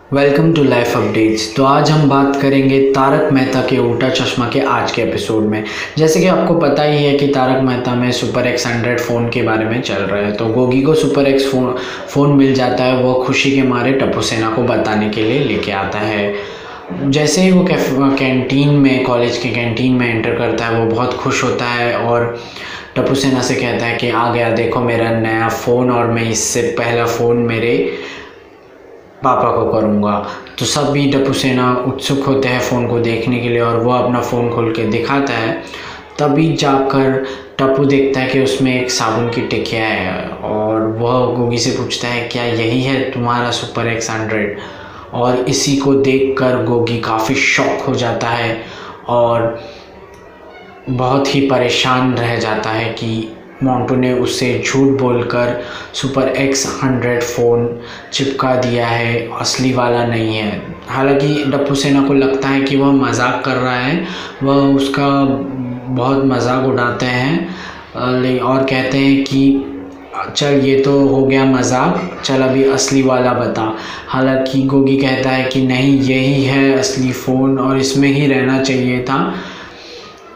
Welcome to life updates. तो आज हम बात करेंगे तारक मेहता के उल्टा चश्मा के आज के एपिसोड में। जैसे कि आपको पता ही है कि तारक मेहता में सुपर एक्स 100 फ़ोन के बारे में चल रहा है। तो गोगी को सुपर एक्स फ़ोन मिल जाता है। वो खुशी के मारे टप्पू सेना को बताने के लिए लेके आता है। जैसे ही वो कैंटीन में, कॉलेज के कैंटीन में एंटर करता है, वो बहुत खुश होता है और टप्पू सेना से कहता है कि आ गया देखो मेरा नया फ़ोन, और मैं इससे पहला फ़ोन मेरे पापा को करूँगा। तो सभी टप्पू सेना उत्सुक होते हैं फ़ोन को देखने के लिए और वो अपना फ़ोन खोल के दिखाता है। तभी जाकर टप्पू देखता है कि उसमें एक साबुन की टिकिया है और वह गोगी से पूछता है क्या यही है तुम्हारा सुपर एक्स 100। और इसी को देखकर गोगी काफ़ी शॉक हो जाता है और बहुत ही परेशान रह जाता है कि मोंटू ने उससे झूठ बोलकर सुपर एक्स 100 फ़ोन चिपका दिया है, असली वाला नहीं है। हालांकि टप्पू सेना को लगता है कि वह मजाक कर रहा है, वह उसका बहुत मजाक उड़ाते हैं और कहते हैं कि चल ये तो हो गया मजाक, चल अभी असली वाला बता। हालांकि गोगी कहता है कि नहीं, यही है असली फ़ोन और इसमें ही रहना चाहिए था।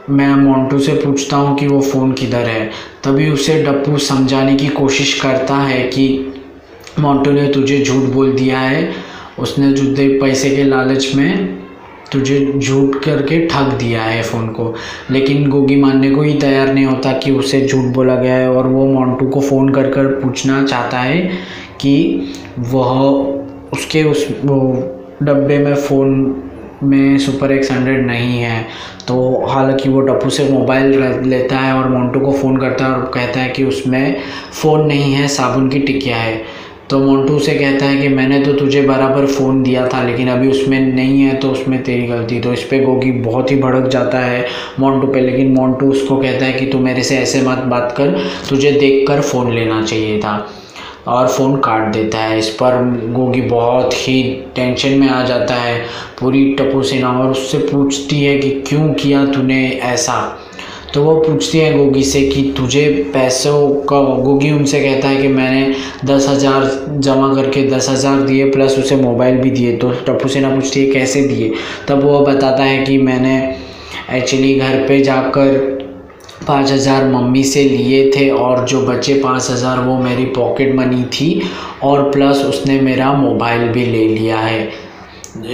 मैं मोंटू से पूछता हूँ कि वो फ़ोन किधर है। तभी उसे टप्पू समझाने की कोशिश करता है कि मोंटू ने तुझे झूठ बोल दिया है, उसने तुझे पैसे के लालच में तुझे झूठ करके ठग दिया है फ़ोन को। लेकिन गोगी मानने को ही तैयार नहीं होता कि उसे झूठ बोला गया है और वो मोंटू को फ़ोन कर कर पूछना चाहता है कि वह उसके उस वो डब्बे में फ़ोन में सुपर एक्स 100 नहीं है। तो हालांकि वो टप्पू से मोबाइल लेता है और मोंटू को फ़ोन करता है और कहता है कि उसमें फ़ोन नहीं है, साबुन की टिकिया है। तो मोंटू से कहता है कि मैंने तो तुझे बराबर फ़ोन दिया था लेकिन अभी उसमें नहीं है, तो उसमें तेरी गलती। तो इस पर गोगी बहुत ही भड़क जाता है मोंटू पे, लेकिन मोंटू उसको कहता है कि तू मेरे से ऐसे मत बात कर, तुझे देखकर फ़ोन लेना चाहिए था, और फ़ोन काट देता है। इस पर गोगी बहुत ही टेंशन में आ जाता है पूरी टप्पू सेना और उससे पूछती है कि क्यों किया तूने ऐसा। तो वो पूछती है गोगी से कि तुझे पैसों का, गोगी उनसे कहता है कि मैंने 10,000 जमा करके 10,000 दिए प्लस उसे मोबाइल भी दिए। तो टप्पू सेना पूछती है कैसे दिए। तब वो बताता है कि मैंने एक्चुअली घर पे जाकर 5,000 मम्मी से लिए थे और जो बचे 5,000 वो मेरी पॉकेट मनी थी और प्लस उसने मेरा मोबाइल भी ले लिया है।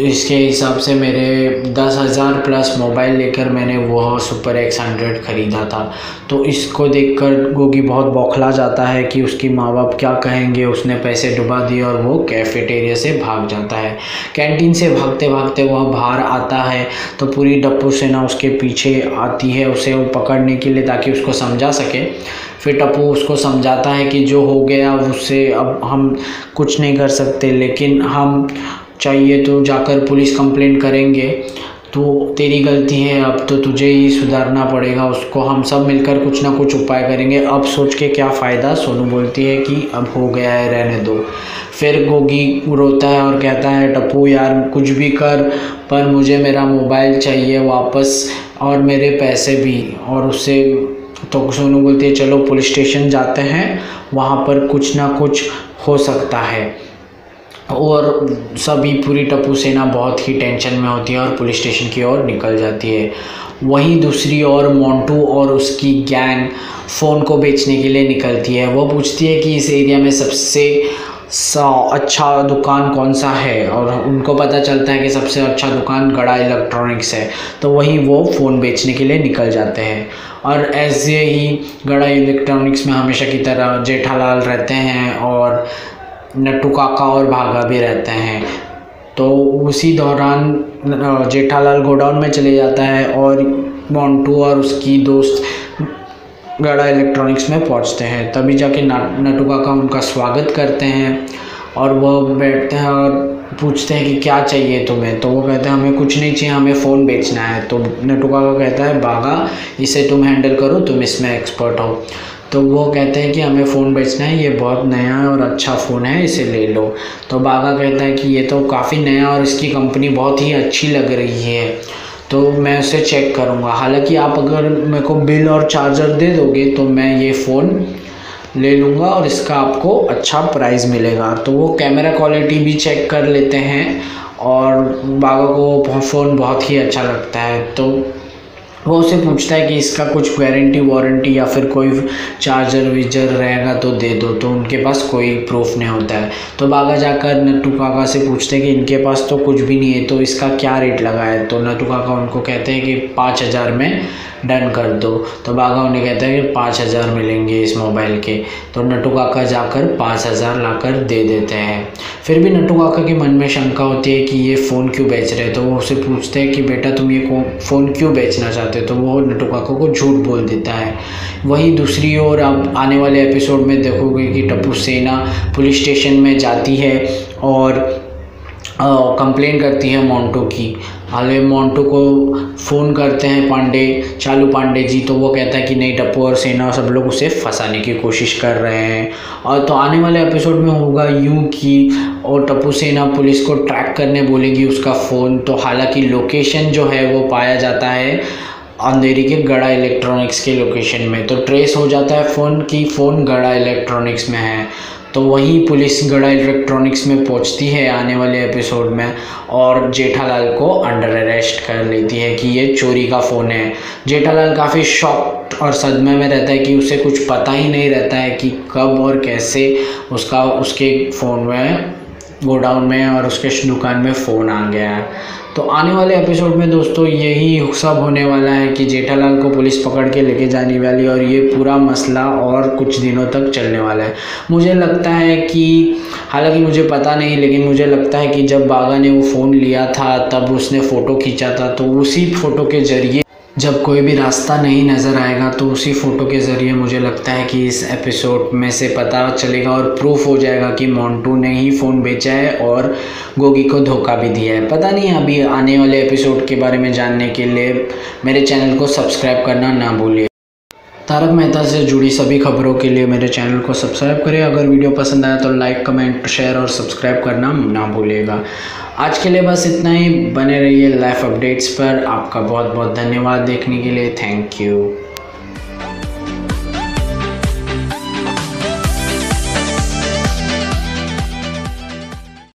इसके हिसाब से मेरे 10,000 प्लस मोबाइल लेकर मैंने वह सुपर एक्स 100 ख़रीदा था। तो इसको देखकर गोगी बहुत बौखला जाता है कि उसकी माँ बाप क्या कहेंगे, उसने पैसे डुबा दिए और वो कैफेटेरिया से भाग जाता है। कैंटीन से भागते भागते वह बाहर आता है तो पूरी टप्पू सेना उसके पीछे आती है उसे वो पकड़ने के लिए ताकि उसको समझा सके। फिर टप्पू उसको समझाता है कि जो हो गया उससे अब हम कुछ नहीं कर सकते, लेकिन हम चाहिए तो जाकर पुलिस कंप्लेंट करेंगे, तो तेरी गलती है, अब तो तुझे ही सुधारना पड़ेगा, उसको हम सब मिलकर कुछ ना कुछ उपाय करेंगे, अब सोच के क्या फ़ायदा। सोनू बोलती है कि अब हो गया है, रहने दो। फिर गोगी रोता है और कहता है टप्पू यार कुछ भी कर, पर मुझे मेरा मोबाइल चाहिए वापस और मेरे पैसे भी। और उससे तो सोनू बोलती है चलो पुलिस स्टेशन जाते हैं, वहाँ पर कुछ ना कुछ हो सकता है। और सभी पूरी टप्पू सेना बहुत ही टेंशन में होती है और पुलिस स्टेशन की ओर निकल जाती है। वहीं दूसरी ओर मोंटू और उसकी गैंग फ़ोन को बेचने के लिए निकलती है। वो पूछती है कि इस एरिया में सबसे अच्छा दुकान कौन सा है, और उनको पता चलता है कि सबसे अच्छा दुकान गड़ा इलेक्ट्रॉनिक्स है। तो वहीं वो फ़ोन बेचने के लिए निकल जाते हैं। और ऐसे ही गड़ा इलेक्ट्रॉनिक्स में हमेशा की तरह जेठालाल रहते हैं और नट्टू काका और भागा भी रहते हैं। तो उसी दौरान जेठालाल गोडाउन में चले जाता है और मोंटू और उसकी दोस्त गड़ा इलेक्ट्रॉनिक्स में पहुंचते हैं। तभी जाके नट्टू काका उनका स्वागत करते हैं और वो बैठते हैं और पूछते हैं कि क्या चाहिए तुम्हें। तो वो कहते हैं हमें कुछ नहीं चाहिए, हमें फ़ोन बेचना है। तो नट्टू काका कहता है बागा, इसे तुम हैंडल करो, तुम इसमें एक्सपर्ट हो। तो वो कहते हैं कि हमें फ़ोन बेचना है, ये बहुत नया है और अच्छा फ़ोन है, इसे ले लो। तो बागा कहता है कि ये तो काफ़ी नया और इसकी कंपनी बहुत ही अच्छी लग रही है, तो मैं उसे चेक करूँगा। हालांकि आप अगर मेरे को बिल और चार्जर दे दोगे तो मैं ये फ़ोन ले लूँगा और इसका आपको अच्छा प्राइस मिलेगा। तो वो कैमरा क्वालिटी भी चेक कर लेते हैं और बागा को फ़ोन बहुत ही अच्छा लगता है। तो वो उससे पूछता है कि इसका कुछ गारंटी वारंटी या फिर कोई चार्जर विजर रहेगा तो दे दो, तो उनके पास कोई प्रूफ नहीं होता है। तो बागा जाकर नट्टू काका से पूछते हैं कि इनके पास तो कुछ भी नहीं है, तो इसका क्या रेट लगा है। तो नट्टू काका उनको कहते हैं कि 5,000 में डन कर दो। तो बागा उन्हें कहता है कि 5,000 मिलेंगे इस मोबाइल के। तो नट्टू काका जाकर 5,000 लाकर दे देते हैं। फिर भी नट्टू काका के मन में शंका होती है कि ये फ़ोन क्यों बेच रहे हैं। तो वो उसे पूछते हैं कि बेटा तुम ये फ़ोन क्यों बेचना चाहते हो। तो वो नट्टू काका को झूठ बोल देता है। वहीं दूसरी ओर आप आने वाले एपिसोड में देखोगे कि टप्पू सेना पुलिस स्टेशन में जाती है और कंप्लेन करती है मोंटू की। हालांकि मोंटू को फ़ोन करते हैं चालू पांडे जी, तो वो कहता है कि नहीं, टप्पू और सेना सब लोग उसे फंसाने की कोशिश कर रहे हैं। और तो आने वाले एपिसोड में होगा यूं कि और टप्पू सेना पुलिस को ट्रैक करने बोलेगी उसका फ़ोन। तो हालांकि लोकेशन जो है वो पाया जाता है अंधेरी के गड़ा इलेक्ट्रॉनिक्स के लोकेशन में। तो ट्रेस हो जाता है फ़ोन गड़ा इलेक्ट्रॉनिक्स में है। तो वहीं पुलिस गड़ा इलेक्ट्रॉनिक्स में पहुंचती है आने वाले एपिसोड में और जेठालाल को अंडर अरेस्ट कर लेती है कि ये चोरी का फ़ोन है। जेठालाल काफ़ी शॉक्ड और सदमे में रहता है कि उसे कुछ पता ही नहीं रहता है कि कब और कैसे उसके फ़ोन में गोडाउन में और उसके दुकान में फ़ोन आ गया है। तो आने वाले एपिसोड में दोस्तों यही सब होने वाला है कि जेठालाल को पुलिस पकड़ के लेके जाने वाली और ये पूरा मसला और कुछ दिनों तक चलने वाला है। मुझे लगता है कि हालांकि मुझे पता नहीं, लेकिन मुझे लगता है कि जब बागा ने वो फ़ोन लिया था तब उसने फ़ोटो खींचा था, तो उसी फ़ोटो के ज़रिए जब कोई भी रास्ता नहीं नज़र आएगा तो उसी फ़ोटो के ज़रिए मुझे लगता है कि इस एपिसोड में से पता चलेगा और प्रूफ हो जाएगा कि मोंटू ने ही फ़ोन बेचा है और गोगी को धोखा भी दिया है। पता नहीं, अभी आने वाले एपिसोड के बारे में जानने के लिए मेरे चैनल को सब्सक्राइब करना ना भूलिए। तारक मेहता से जुड़ी सभी खबरों के लिए मेरे चैनल को सब्सक्राइब करें। अगर वीडियो पसंद आया तो लाइक, कमेंट, शेयर और सब्सक्राइब करना ना भूलिएगा। आज के लिए बस इतना ही। बने रहिए लाइफ अपडेट्स पर। आपका बहुत बहुत धन्यवाद देखने के लिए। Thank you.